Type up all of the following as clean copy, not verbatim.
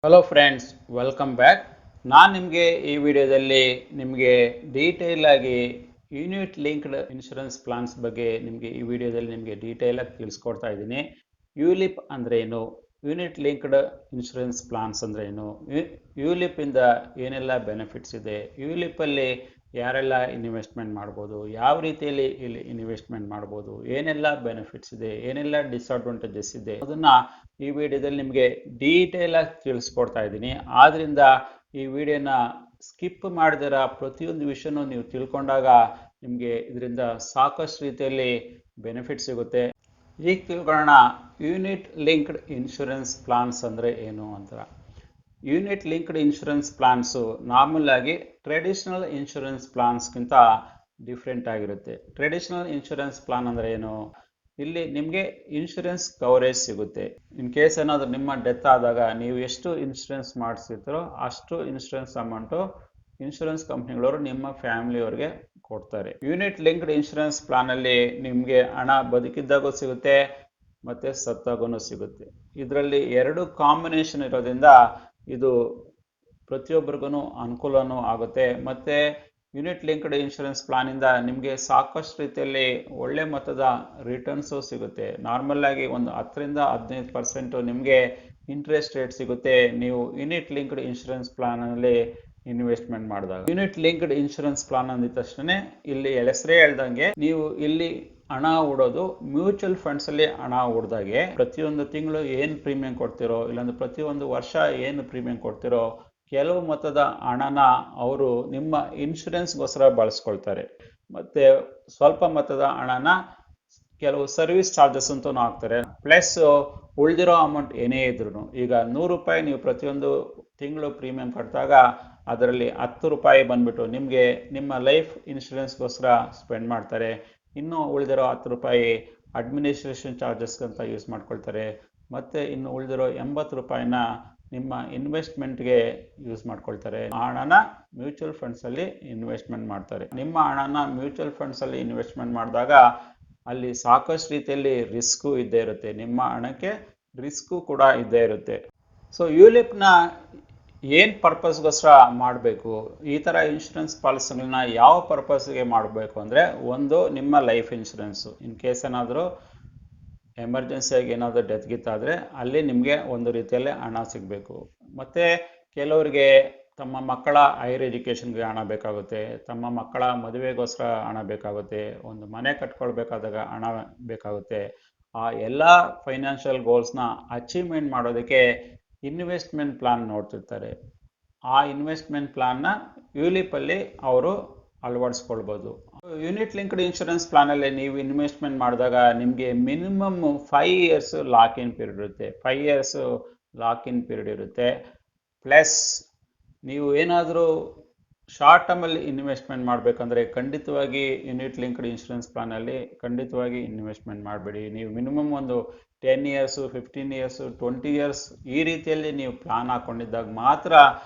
Hello friends, welcome back. ನಾನು ನಿಮಗೆ ಈ ವಿಡಿಯೋದಲ್ಲಿ ನಿಮಗೆ ಡೀಟೇಲ್ ಆಗಿ ಯೂನಿಟ್ ಲಿಂಕ್ಡ್ ಇನ್ಶೂರೆನ್ಸ್ ಪ್ಲಾನ್ಸ್ ಬಗ್ಗೆ ಈ ವಿಡಿಯೋದಲ್ಲಿ ನಿಮಗೆ ಡೀಟೇಲ್ ಆಗಿ ತಿಳಿಸ್ಕೊಡ್ತಾ ಇದ್ದೀನಿ. ಯುಲಿಪ್ ಅಂದ್ರೆ ಏನು, ಯೂನಿಟ್ ಲಿಂಕ್ಡ್ ಇನ್ಶೂರೆನ್ಸ್ ಪ್ಲಾನ್ಸ್ ಅಂದ್ರೆ ಏನು, ಯುಲಿಪ್ ಇಂದ ಏನೆಲ್ಲ ಬೆನಿಫಿಟ್ಸ್ ಇದೆ, ಯುಲಿಪ್ ಅಲ್ಲಿ ಯಾರೆಲ್ಲ ಇನ್ವೆಸ್ಟ್ಮೆಂಟ್ ಮಾಡ್ಬೋದು, ಯಾವ ರೀತಿಯಲ್ಲಿ ಇಲ್ಲಿ ಇನ್ವೆಸ್ಟ್ಮೆಂಟ್ ಮಾಡ್ಬೋದು, ಏನೆಲ್ಲ ಬೆನಿಫಿಟ್ಸ್ ಇದೆ, ಏನೆಲ್ಲ ಡಿಸ್ಅಡ್ವಾಂಟೇಜಸ್ ಇದೆ, ಅದನ್ನ ಈ ವಿಡಿಯೋದಲ್ಲಿ ನಿಮಗೆ ಡೀಟೇಲ್ ಆಗಿ ತಿಳಿಸ್ಕೊಡ್ತಾ ಇದ್ದೀನಿ. ಆದ್ರಿಂದ ಈ ವಿಡಿಯೋನ ಸ್ಕಿಪ್ ಮಾಡಿದಿರ ಪ್ರತಿಯೊಂದು ವಿಷಯನೂ ನೀವು ತಿಳ್ಕೊಂಡಾಗ ನಿಮಗೆ ಇದರಿಂದ ಸಾಕಷ್ಟು ರೀತಿಯಲ್ಲಿ ಬೆನಿಫಿಟ್ ಸಿಗುತ್ತೆ. ಈಗ ತಿಳ್ಕೊಳ್ಳೋಣ ಯೂನಿಟ್ ಲಿಂಕ್ಡ್ ಇನ್ಶೂರೆನ್ಸ್ ಪ್ಲಾನ್ಸ್ ಅಂದ್ರೆ ಏನು ಅಂತ. Unit linked insurance plans normal ಆಗಿ ಟ್ರೆಡಿಷನಲ್ ಇನ್ಶೂರೆನ್ಸ್ ಪ್ಲಾನ್ಸ್ಗಿಂತ ಡಿಫ್ರೆಂಟ್ ಆಗಿರುತ್ತೆ. ಟ್ರೆಡಿಷನಲ್ ಇನ್ಶೂರೆನ್ಸ್ ಪ್ಲಾನ್ ಅಂದ್ರೆ ಏನು, ಇಲ್ಲಿ ನಿಮಗೆ ಇನ್ಶೂರೆನ್ಸ್ ಕವರೇಜ್ ಸಿಗುತ್ತೆ. ಇನ್ ಕೇಸ್ ಏನಾದರೂ ನಿಮ್ಮ ಡೆತ್ ಆದಾಗ ನೀವು ಎಷ್ಟು ಇನ್ಶೂರೆನ್ಸ್ ಮಾಡಿಸಿರ್ತೀರೋ ಅಷ್ಟು ಇನ್ಶೂರೆನ್ಸ್ ಅಮೌಂಟು ಇನ್ಶೂರೆನ್ಸ್ ಕಂಪ್ನಿಗಳವರು ನಿಮ್ಮ ಫ್ಯಾಮಿಲಿಯವ್ರಿಗೆ ಕೊಡ್ತಾರೆ. ಯೂನಿಟ್ ಲಿಂಕ್ಡ್ ಇನ್ಶೂರೆನ್ಸ್ ಪ್ಲಾನ್ ಅಲ್ಲಿ ನಿಮಗೆ ಹಣ ಬದುಕಿದ್ದಾಗೂ ಸಿಗುತ್ತೆ ಮತ್ತೆ ಸತ್ತಾಗೂ ಸಿಗುತ್ತೆ. ಇದರಲ್ಲಿ ಎರಡು ಕಾಂಬಿನೇಷನ್ ಇರೋದ್ರಿಂದ ಇದು ಪ್ರತಿಯೊಬ್ಬರಿಗೂ ಅನುಕೂಲನೂ ಆಗುತ್ತೆ. ಮತ್ತೆ ಯೂನಿಟ್ ಲಿಂಕ್ಡ್ ಇನ್ಶೂರೆನ್ಸ್ ಪ್ಲಾನ್ ಇಂದ ನಿಮಗೆ ಸಾಕಷ್ಟು ರೀತಿಯಲ್ಲಿ ಒಳ್ಳೆ ಮೊತ್ತದ ರಿಟರ್ನ್ಸು ಸಿಗುತ್ತೆ. ನಾರ್ಮಲ್ ಆಗಿ ಒಂದು 10-15% ನಿಮಗೆ ಇಂಟ್ರೆಸ್ಟ್ ರೇಟ್ ಸಿಗುತ್ತೆ ನೀವು ಯೂನಿಟ್ ಲಿಂಕ್ಡ್ ಇನ್ಶೂರೆನ್ಸ್ ಪ್ಲಾನ್ ಅಲ್ಲಿ ಇನ್ವೆಸ್ಟ್ಮೆಂಟ್ ಮಾಡಿದಾಗ. ಯೂನಿಟ್ ಲಿಂಕ್ಡ್ ಇನ್ಶೂರೆನ್ಸ್ ಪ್ಲಾನ್ ಅಂದಿದ ತಕ್ಷಣ ಇಲ್ಲಿ ಹೆಸರೇ ಹೇಳ್ದಂಗೆ ನೀವು ಇಲ್ಲಿ ಹಣ ಹೂಡೋದು ಮ್ಯೂಚುವಲ್ ಫಂಡ್ಸ್ ಅಲ್ಲಿ ಹಣ ಹೂಡ್ದಾಗೆ ಪ್ರತಿಯೊಂದು ತಿಂಗಳು ಏನು ಪ್ರೀಮಿಯಂ ಕೊಡ್ತಿರೋ, ಇಲ್ಲಾಂದ್ರೆ ಪ್ರತಿಯೊಂದು ವರ್ಷ ಏನು ಪ್ರೀಮಿಯಂ ಕೊಡ್ತಿರೋ ಕೆಲವು ಮೊತ್ತದ ಹಣನ ಅವರು ನಿಮ್ಮ ಇನ್ಶೂರೆನ್ಸ್ಗೋಸ್ಕರ ಬಳಸ್ಕೊಳ್ತಾರೆ. ಮತ್ತೆ ಸ್ವಲ್ಪ ಮೊತ್ತದ ಹಣನ ಕೆಲವು ಸರ್ವಿಸ್ ಚಾರ್ಜಸ್ ಅಂತೂ ಹಾಕ್ತಾರೆ. ಪ್ಲಸ್ ಉಳಿದಿರೋ ಅಮೌಂಟ್ ಏನೇ ಇದ್ರು, ಈಗ ₹100 ನೀವು ಪ್ರತಿಯೊಂದು ತಿಂಗಳು ಪ್ರೀಮಿಯಂ ಕಟ್ಟಿದಾಗ ಅದರಲ್ಲಿ ₹10 ಬಂದ್ಬಿಟ್ಟು ನಿಮಗೆ ನಿಮ್ಮ ಲೈಫ್ ಇನ್ಶೂರೆನ್ಸ್ಗೋಸ್ಕರ ಸ್ಪೆಂಡ್ ಮಾಡ್ತಾರೆ. ಇನ್ನು ಉಳಿದಿರೋ ₹10 ಅಡ್ಮಿನಿಸ್ಟ್ರೇಷನ್ ಚಾರ್ಜಸ್ ಅಂತ ಯೂಸ್ ಮಾಡ್ಕೊಳ್ತಾರೆ. ಮತ್ತೆ ಇನ್ನು ಉಳಿದಿರೋ ₹80 ನಿಮ್ಮ ಇನ್ವೆಸ್ಟ್ಮೆಂಟ್ಗೆ ಯೂಸ್ ಮಾಡ್ಕೊಳ್ತಾರೆ. ಆ ಹಣನ ಮ್ಯೂಚುವಲ್ ಫಂಡ್ಸ್ ಅಲ್ಲಿ ಇನ್ವೆಸ್ಟ್ಮೆಂಟ್ ಮಾಡ್ತಾರೆ. ನಿಮ್ಮ ಹಣನ ಮ್ಯೂಚುವಲ್ ಫಂಡ್ಸ್ ಅಲ್ಲಿ ಇನ್ವೆಸ್ಟ್ಮೆಂಟ್ ಮಾಡಿದಾಗ ಅಲ್ಲಿ ಸಾಕಷ್ಟು ರೀತಿಯಲ್ಲಿ ರಿಸ್ಕು ಇದ್ದೇ ಇರುತ್ತೆ. ನಿಮ್ಮ ಹಣಕ್ಕೆ ರಿಸ್ಕು ಕೂಡ ಇದ್ದೇ ಇರುತ್ತೆ. ಸೊ ಯುಲಿಪ್ ನ ಏನ್ ಪರ್ಪಸ್ಗೋಸ್ಕರ ಮಾಡಬೇಕು, ಈ ತರ ಇನ್ಶೂರೆನ್ಸ್ ಪಾಲಿಸಿಗಳನ್ನ ಯಾವ ಪರ್ಪಸ್ಗೆ ಮಾಡಬೇಕು ಅಂದ್ರೆ, ಒಂದು ನಿಮ್ಮ ಲೈಫ್ ಇನ್ಶೂರೆನ್ಸ್ ಇನ್ ಕೇಸ್ ಏನಾದರೂ ಎಮರ್ಜೆನ್ಸಿಯಾಗಿ ಏನಾದರೂ ಡೆತ್ ಗಿತ್ತಾದರೆ ಅಲ್ಲಿ ನಿಮಗೆ ಒಂದು ರೀತಿಯಲ್ಲಿ ಹಣ ಸಿಗಬೇಕು. ಮತ್ತು ಕೆಲವರಿಗೆ ತಮ್ಮ ಮಕ್ಕಳ ಹೈಯರ್ ಎಜುಕೇಷನ್ಗೆ ಹಣ ಬೇಕಾಗುತ್ತೆ, ತಮ್ಮ ಮಕ್ಕಳ ಮದುವೆಗೋಸ್ಕರ ಹಣ ಬೇಕಾಗುತ್ತೆ, ಒಂದು ಮನೆ ಕಟ್ಕೊಳ್ಬೇಕಾದಾಗ ಹಣ ಬೇಕಾಗುತ್ತೆ. ಆ ಎಲ್ಲ ಫೈನಾನ್ಷಿಯಲ್ ಗೋಲ್ಸ್ನ ಅಚೀವ್ಮೆಂಟ್ ಮಾಡೋದಕ್ಕೆ ಇನ್ವೆಸ್ಟ್ಮೆಂಟ್ ಪ್ಲಾನ್ ನೋಡ್ತಿರ್ತಾರೆ. ಆ ಇನ್ವೆಸ್ಟ್ಮೆಂಟ್ ಪ್ಲಾನ್ನ ಯುಲಿಪಲ್ಲಿ ಅವರು ಅಳವಡಿಸ್ಕೊಳ್ಬೋದು. ಯೂನಿಟ್ ಲಿಂಕ್ಡ್ ಇನ್ಶೂರೆನ್ಸ್ ಪ್ಲಾನ್ ಅಲ್ಲಿ ನೀವು ಇನ್ವೆಸ್ಟ್ಮೆಂಟ್ ಮಾಡಿದಾಗ ನಿಮಗೆ ಮಿನಿಮಮ್ 5 ಇಯರ್ಸ್ ಲಾಕ್-ಇನ್ ಪೀರಿಯಡ್ ಇರುತ್ತೆ. 5 ಇಯರ್ಸ್ ಲಾಕ್-ಇನ್ ಪೀರಿಯಡ್ ಇರುತ್ತೆ. ಪ್ಲಸ್ ನೀವು ಏನಾದರೂ ಶಾರ್ಟ್ ಟರ್ಮಲ್ಲಿ ಇನ್ವೆಸ್ಟ್ಮೆಂಟ್ ಮಾಡಬೇಕಂದ್ರೆ ಖಂಡಿತವಾಗಿ ಯೂನಿಟ್ ಲಿಂಕ್ಡ್ ಇನ್ಶೂರೆನ್ಸ್ ಪ್ಲಾನ್ ಅಲ್ಲಿ ಖಂಡಿತವಾಗಿ ಇನ್ವೆಸ್ಟ್ಮೆಂಟ್ ಮಾಡಬೇಡಿ. ನೀವು ಮಿನಿಮಮ್ ಒಂದು 10 ಇಯರ್ಸು, 15 ಇಯರ್ಸು, 20 ಇಯರ್ಸ್ ಈ ರೀತಿಯಲ್ಲಿ ನೀವು ಪ್ಲಾನ್ ಹಾಕೊಂಡಿದ್ದಾಗ ಮಾತ್ರ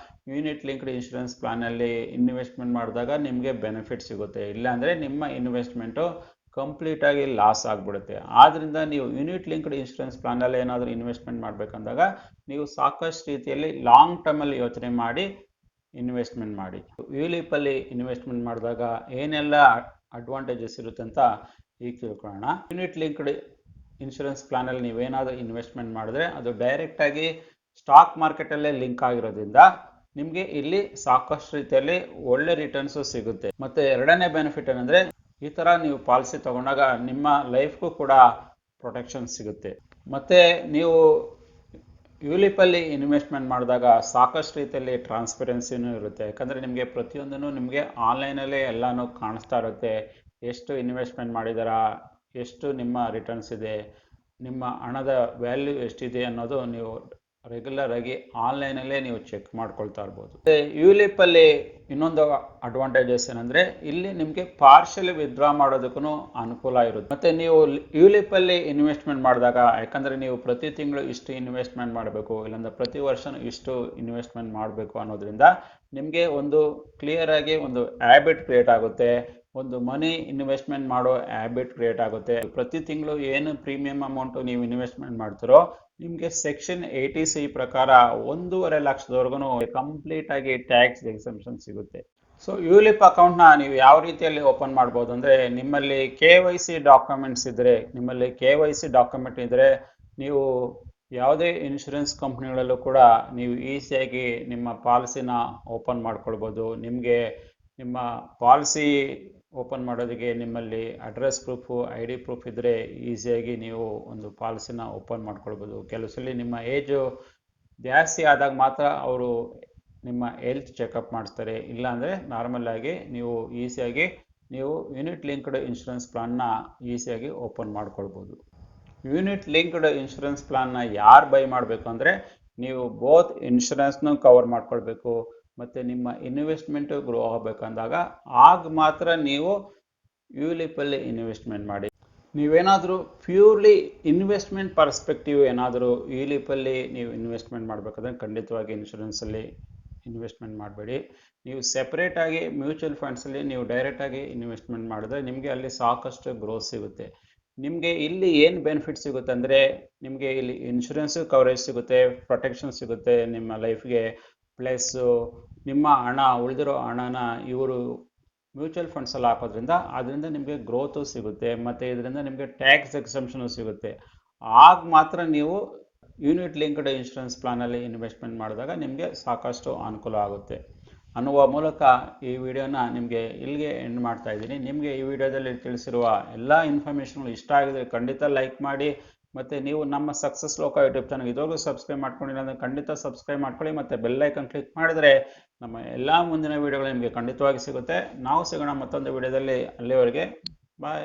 ಯೂನಿಟ್ ಲಿಂಕ್ಡ್ ಇನ್ಶೂರೆನ್ಸ್ ಪ್ಲಾನ್ ಅಲ್ಲಿ ಇನ್ವೆಸ್ಟ್ಮೆಂಟ್ ಮಾಡಿದಾಗ ನಿಮಗೆ ಬೆನಿಫಿಟ್ ಸಿಗುತ್ತೆ. ಇಲ್ಲಾಂದ್ರೆ ನಿಮ್ಮ ಇನ್ವೆಸ್ಟ್ಮೆಂಟು ಕಂಪ್ಲೀಟ್ ಆಗಿ ಲಾಸ್ ಆಗಿಬಿಡುತ್ತೆ. ಆದ್ರಿಂದ ನೀವು ಯೂನಿಟ್ ಲಿಂಕ್ಡ್ ಇನ್ಶೂರೆನ್ಸ್ ಪ್ಲಾನ್ ಅಲ್ಲಿ ಏನಾದರೂ ಇನ್ವೆಸ್ಟ್ಮೆಂಟ್ ಮಾಡಬೇಕಂದಾಗ ನೀವು ಸಾಕಷ್ಟು ರೀತಿಯಲ್ಲಿ ಲಾಂಗ್ ಟರ್ಮ್ ಅಲ್ಲಿ ಯೋಚನೆ ಮಾಡಿ ಇನ್ವೆಸ್ಟ್ಮೆಂಟ್ ಮಾಡಿ. ಯುಲಿಪ್ ಅಲ್ಲಿ ಇನ್ವೆಸ್ಟ್ಮೆಂಟ್ ಮಾಡಿದಾಗ ಏನೆಲ್ಲ ಅಡ್ವಾಂಟೇಜಸ್ ಇರುತ್ತೆ ಅಂತ ಈಗ ತಿಳ್ಕೊಳ್ಳೋಣ. ಯೂನಿಟ್ ಲಿಂಕ್ಡ್ ಇನ್ಶೂರೆನ್ಸ್ ಪ್ಲಾನ್ ಅಲ್ಲಿ ನೀವೇನಾದರೂ ಇನ್ವೆಸ್ಟ್ಮೆಂಟ್ ಮಾಡಿದ್ರೆ ಅದು ಡೈರೆಕ್ಟ್ ಆಗಿ ಸ್ಟಾಕ್ ಮಾರ್ಕೆಟ್ ಅಲ್ಲೇ ಲಿಂಕ್ ಆಗಿರೋದ್ರಿಂದ ನಿಮಗೆ ಇಲ್ಲಿ ಸಾಕಷ್ಟು ರೀತಿಯಲ್ಲಿ ಒಳ್ಳೆ ರಿಟರ್ನ್ಸ್ ಸಿಗುತ್ತೆ. ಮತ್ತೆ ಎರಡನೇ ಬೆನಿಫಿಟ್ ಏನಂದ್ರೆ, ಈ ತರ ನೀವು ಪಾಲಿಸಿ ತಗೊಂಡಾಗ ನಿಮ್ಮ ಲೈಫ್ಗೂ ಕೂಡ ಪ್ರೊಟೆಕ್ಷನ್ ಸಿಗುತ್ತೆ. ಮತ್ತೆ ನೀವು ಯುಲಿಪ್ ಅಲ್ಲಿ ಇನ್ವೆಸ್ಟ್ಮೆಂಟ್ ಮಾಡಿದಾಗ ಸಾಕಷ್ಟು ರೀತಿಯಲ್ಲಿ ಟ್ರಾನ್ಸ್ಪರೆನ್ಸಿನೂ ಇರುತ್ತೆ. ಯಾಕಂದ್ರೆ ನಿಮಗೆ ಪ್ರತಿಯೊಂದನ್ನು ನಿಮಗೆ ಆನ್ಲೈನಲ್ಲೇ ಎಲ್ಲಾನು ಕಾಣಿಸ್ತಾ ಇರುತ್ತೆ. ಎಷ್ಟು ಇನ್ವೆಸ್ಟ್ಮೆಂಟ್ ಮಾಡಿದಾರಾ, ಎಷ್ಟು ನಿಮ್ಮ ರಿಟರ್ನ್ಸ್ ಇದೆ, ನಿಮ್ಮ ಹಣದ ವ್ಯಾಲ್ಯೂ ಎಷ್ಟಿದೆ ಅನ್ನೋದು ನೀವು ರೆಗ್ಯುಲರ್ ಆಗಿ ಆನ್ಲೈನಲ್ಲೇ ನೀವು ಚೆಕ್ ಮಾಡ್ಕೊಳ್ತಾ ಇರ್ಬೋದು. ಯುಲಿಪ್ ಅಲ್ಲಿ ಇನ್ನೊಂದು ಅಡ್ವಾಂಟೇಜಸ್ ಏನಂದ್ರೆ, ಇಲ್ಲಿ ನಿಮಗೆ ಪಾರ್ಷಿಯಲಿ ವಿತ್ಡ್ರಾ ಮಾಡೋದಕ್ಕೂ ಅನುಕೂಲ ಇರುತ್ತೆ. ಮತ್ತೆ ನೀವು ಯುಲಿಪ್ ಅಲ್ಲಿ ಇನ್ವೆಸ್ಟ್ಮೆಂಟ್ ಮಾಡಿದಾಗ, ಯಾಕಂದ್ರೆ ನೀವು ಪ್ರತಿ ತಿಂಗಳು ಇಷ್ಟು ಇನ್ವೆಸ್ಟ್ಮೆಂಟ್ ಮಾಡಬೇಕು, ಇಲ್ಲಾಂದ್ರೆ ಪ್ರತಿ ವರ್ಷ ಇಷ್ಟು ಇನ್ವೆಸ್ಟ್ಮೆಂಟ್ ಮಾಡಬೇಕು ಅನ್ನೋದ್ರಿಂದ ನಿಮಗೆ ಒಂದು ಕ್ಲಿಯರ್ ಆಗಿ ಒಂದು ಹ್ಯಾಬಿಟ್ ಕ್ರಿಯೇಟ್ ಆಗುತ್ತೆ. ಒಂದು ಮನಿ ಇನ್ವೆಸ್ಟ್ಮೆಂಟ್ ಮಾಡೋ ಹ್ಯಾಬಿಟ್ ಕ್ರಿಯೇಟ್ ಆಗುತ್ತೆ. ಪ್ರತಿ ತಿಂಗಳು ಏನು ಪ್ರೀಮಿಯಂ ಅಮೌಂಟ್ ನೀವು ಇನ್ವೆಸ್ಟ್ಮೆಂಟ್ ಮಾಡ್ತಿರೋ ನಿಮಗೆ ಸೆಕ್ಷನ್ 80C ಪ್ರಕಾರ 1.5 ಲಕ್ಷದವರೆಗೂ ಕಂಪ್ಲೀಟ್ ಆಗಿ ಟ್ಯಾಕ್ಸ್ ಎಕ್ಸೆಂಪ್ಷನ್ ಸಿಗುತ್ತೆ. ಸೊ ಯುಲಿಪ್ ಅಕೌಂಟ್ನ ನೀವು ಯಾವ ರೀತಿಯಲ್ಲಿ ಓಪನ್ ಮಾಡ್ಬೋದು ಅಂದರೆ, ನಿಮ್ಮಲ್ಲಿ KYC ಡಾಕ್ಯುಮೆಂಟ್ಸ್ ಇದ್ದರೆ, ಇದ್ದರೆ ನೀವು ಯಾವುದೇ ಇನ್ಶೂರೆನ್ಸ್ ಕಂಪ್ನಿಗಳಲ್ಲೂ ಕೂಡ ನೀವು ಈಸಿಯಾಗಿ ನಿಮ್ಮ ಪಾಲಿಸಿನ ಓಪನ್ ಮಾಡ್ಕೊಳ್ಬೋದು. ನಿಮಗೆ ನಿಮ್ಮ ಪಾಲಿಸಿ ಓಪನ್ ಮಾಡೋದಕ್ಕೆ ನಿಮ್ಮಲ್ಲಿ ಅಡ್ರೆಸ್ ಪ್ರೂಫು, ID ಪ್ರೂಫ್ ಇದ್ದರೆ ಈಸಿಯಾಗಿ ನೀವು ಒಂದು ಪಾಲಿಸಿನ ಓಪನ್ ಮಾಡ್ಕೊಳ್ಬೋದು. ಕೆಲವು ಸಲ ನಿಮ್ಮ ಏಜು ಜಾಸ್ತಿ ಆದಾಗ ಮಾತ್ರ ಅವರು ನಿಮ್ಮ ಹೆಲ್ತ್ ಚೆಕಪ್ ಮಾಡಿಸ್ತಾರೆ. ಇಲ್ಲಾಂದರೆ ನಾರ್ಮಲ್ ಆಗಿ ನೀವು ಈಸಿಯಾಗಿ ಯೂನಿಟ್ ಲಿಂಕ್ಡ್ ಇನ್ಶೂರೆನ್ಸ್ ಪ್ಲಾನ್ನ ಈಸಿಯಾಗಿ ಓಪನ್ ಮಾಡ್ಕೊಳ್ಬೋದು. ಯೂನಿಟ್ ಲಿಂಕ್ಡ್ ಇನ್ಶೂರೆನ್ಸ್ ಪ್ಲಾನ್ನ ಯಾರು ಬೈ ಮಾಡಬೇಕು ಅಂದರೆ, ನೀವು ಬೋತ್ ಇನ್ಶೂರೆನ್ಸ್ನು ಕವರ್ ಮಾಡ್ಕೊಳ್ಬೇಕು ಮತ್ತು ನಿಮ್ಮ ಇನ್ವೆಸ್ಟ್ಮೆಂಟು ಗ್ರೋ ಆಗಬೇಕಂದಾಗ ಆಗ ಮಾತ್ರ ನೀವು ಯುಲಿಪಲ್ಲಿ ಇನ್ವೆಸ್ಟ್ಮೆಂಟ್ ಮಾಡಿ. ನೀವೇನಾದರೂ ಪ್ಯೂರ್ಲಿ ಇನ್ವೆಸ್ಟ್ಮೆಂಟ್ ಪರ್ಸ್ಪೆಕ್ಟಿವ್ ಏನಾದರೂ ಯುಲಿಪಲ್ಲಿ ನೀವು ಇನ್ವೆಸ್ಟ್ಮೆಂಟ್ ಮಾಡಬೇಕಾದ್ರೆ ಖಂಡಿತವಾಗಿ ಇನ್ಶೂರೆನ್ಸಲ್ಲಿ ಇನ್ವೆಸ್ಟ್ಮೆಂಟ್ ಮಾಡಬೇಡಿ. ನೀವು ಸೆಪ್ರೇಟಾಗಿ ಮ್ಯೂಚುವಲ್ ಫಂಡ್ಸಲ್ಲಿ ನೀವು ಡೈರೆಕ್ಟಾಗಿ ಇನ್ವೆಸ್ಟ್ಮೆಂಟ್ ಮಾಡಿದ್ರೆ ನಿಮಗೆ ಅಲ್ಲಿ ಸಾಕಷ್ಟು ಗ್ರೋತ್ ಸಿಗುತ್ತೆ. ನಿಮಗೆ ಇಲ್ಲಿ ಏನು ಬೆನಿಫಿಟ್ ಸಿಗುತ್ತೆ ಅಂದರೆ, ನಿಮಗೆ ಇಲ್ಲಿ ಇನ್ಶೂರೆನ್ಸು ಕವರೇಜ್ ಸಿಗುತ್ತೆ, ಪ್ರೊಟೆಕ್ಷನ್ ಸಿಗುತ್ತೆ ನಿಮ್ಮ ಲೈಫ್ಗೆ, ಪ್ಲಸ್ಸು ನಿಮ್ಮ ಹಣ ಉಳಿದಿರೋ ಹಣನ ಇವರು ಮ್ಯೂಚುವಲ್ ಫಂಡ್ಸಲ್ಲಿ ಹಾಕೋದ್ರಿಂದ ಅದರಿಂದ ನಿಮಗೆ ಗ್ರೋತು ಸಿಗುತ್ತೆ ಮತ್ತು ಇದರಿಂದ ನಿಮಗೆ ಟ್ಯಾಕ್ಸ್ ಎಕ್ಸೆಂಪ್ಷನು ಸಿಗುತ್ತೆ. ಆಗ ಮಾತ್ರ ನೀವು ಯೂನಿಟ್ ಲಿಂಕ್ಡ್ ಇನ್ಶೂರೆನ್ಸ್ ಪ್ಲಾನಲ್ಲಿ ಇನ್ವೆಸ್ಟ್ಮೆಂಟ್ ಮಾಡಿದಾಗ ನಿಮಗೆ ಸಾಕಷ್ಟು ಅನುಕೂಲ ಆಗುತ್ತೆ ಅನ್ನುವ ಮೂಲಕ ಈ ವಿಡಿಯೋನ ನಿಮಗೆ ಇಲ್ಲಿಗೆ ಎಂಡ್ ಮಾಡ್ತಾ ಇದ್ದೀನಿ. ನಿಮಗೆ ಈ ವಿಡಿಯೋದಲ್ಲಿ ತಿಳಿಸಿರುವ ಎಲ್ಲ ಇನ್ಫಾರ್ಮೇಷನ್ಗಳು ಇಷ್ಟ ಆಗಿದ್ರೆ ಖಂಡಿತ ಲೈಕ್ ಮಾಡಿ, ಮತ್ತು ನೀವು ನಮ್ಮ ಸಕ್ಸಸ್ ಲೋಕ ಯೂಟ್ಯೂಬ್ ಚಾನಲ್ ಇದುವರೆಗೂ ಸಬ್ಸ್ಕ್ರೈಬ್ ಮಾಡ್ಕೊಂಡಿಲ್ಲ ಅಂದರೆ ಖಂಡಿತ ಸಬ್ಸ್ಕ್ರೈಬ್ ಮಾಡ್ಕೊಳ್ಳಿ, ಮತ್ತು ಬೆಲ್ ಐಕನ್ ಕ್ಲಿಕ್ ಮಾಡಿದರೆ ನಮ್ಮ ಎಲ್ಲ ಮುಂದಿನ ವಿಡಿಯೋಗಳು ನಿಮಗೆ ಖಂಡಿತವಾಗಿ ಸಿಗುತ್ತೆ. ನಾವು ಸಿಗೋಣ ಮತ್ತೊಂದು ವಿಡಿಯೋದಲ್ಲಿ. ಅಲ್ಲಿವರೆಗೆ ಬಾಯ್.